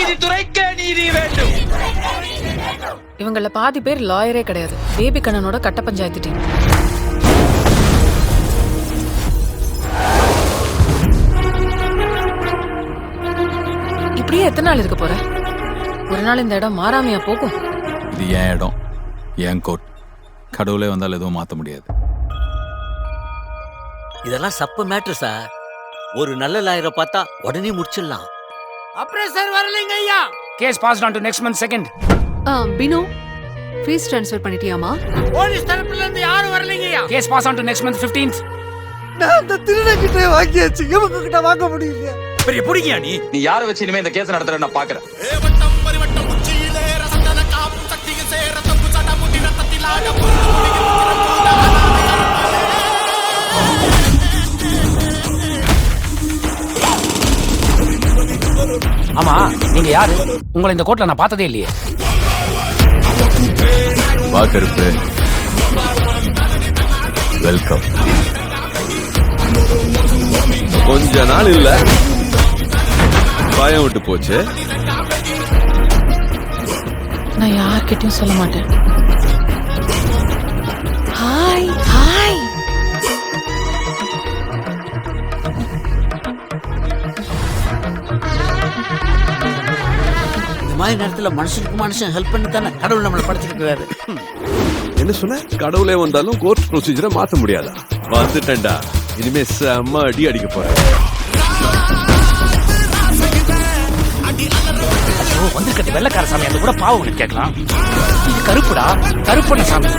நீதித்துறைக்கே நீதி வேண்டும். இவங்கள பாதி பேர் லாயரே கிடையாது. பேபி கண்ணனோட கட்ட பஞ்சாயத்து டீம். இப்படியே எத்தனை நாள் இருக்க போற? ஒரு நாள் இந்த இடம் மாறாமையா போகும். இது என் இடம், என் கோட். கடவுளே வந்தால் எதுவும் மாற்ற முடியாது. இதெல்லாம் சப்பு மேட்ரு சார். ஒரு நல்ல லாயரை பார்த்தா உடனே முடிச்சிடலாம். அப்புறம் சார் வரலைங்க ஐயா. Case passed on to next month second. பினோ ஃபீஸ் ட்ரான்ஸ்ஃபர் பண்ணிட்டியாமா? போலீஸ் தரப்புல இருந்து யாரும் வரலைங்க ஐயா. Case pass on to next month 15th. நான் அந்த திருடங்கிட்ட வாங்கியாச்சு, இவங்க கிட்ட வாங்க முடியல. பெரிய புடிங்கியா நீ? நீ யாரை வச்சு இனிமே இந்த கேஸ் நடத்துற நான் பாக்குறேன். ஆமா, நீங்க யாரு? உங்களை இந்த கோர்ட்ல நான் பார்த்ததே இல்லையே. வாக்கருப்பு, வெல்கம். கொஞ்ச நாள் இல்ல, பயம் விட்டு போச்சு. நான் யார்கிட்டயும் சொல்ல மாட்டேன். Hi hi. இந்த மாதிரி நேரத்துல மனுஷனுக்கு மனுஷன் ஹெல்ப் பண்ணி தானே கடவுள் நம்மளை படைச்சிருக்கிறாரு. என்ன சொன்ன? கடவுளே வந்தாலும் கோர்ட் ப்ரொசீஜரை மாத்த முடியாதா? வந்துட்டேன்டா, இனிமே செம்ம அடி அடிக்க போறேன். வந்து கட்டி வெள்ளக்கார சாமி, அது கூட பாவம் கேட்கலாம். இது கருப்புடா, கருப்பண்ண சாமி.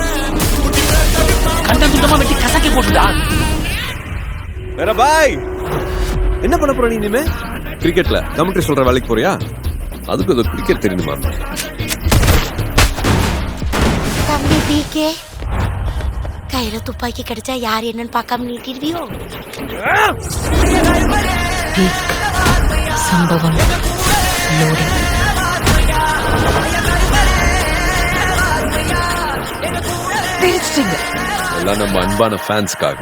கண்ட துண்டமா வெட்டி கசக்கி போட்டுடா. வேற பாய், என்ன பண்ண போற நீ இனிமே? கிரிக்கெட்ல கமெண்ட்ரி சொல்ற வேலைக்கு போறியா? அதுக்கு ஏதோ கிரிக்கெட் தெரியுமா? தம்பி பிகே, கையில துப்பாக்கி கிடைச்சா யார் என்னன்னு பார்க்காம நிறுத்திடுவியோ? சம்பவம் லோடிங். எல்லாம் நம்ம அன்பான ஃபேன்ஸ்க்காக.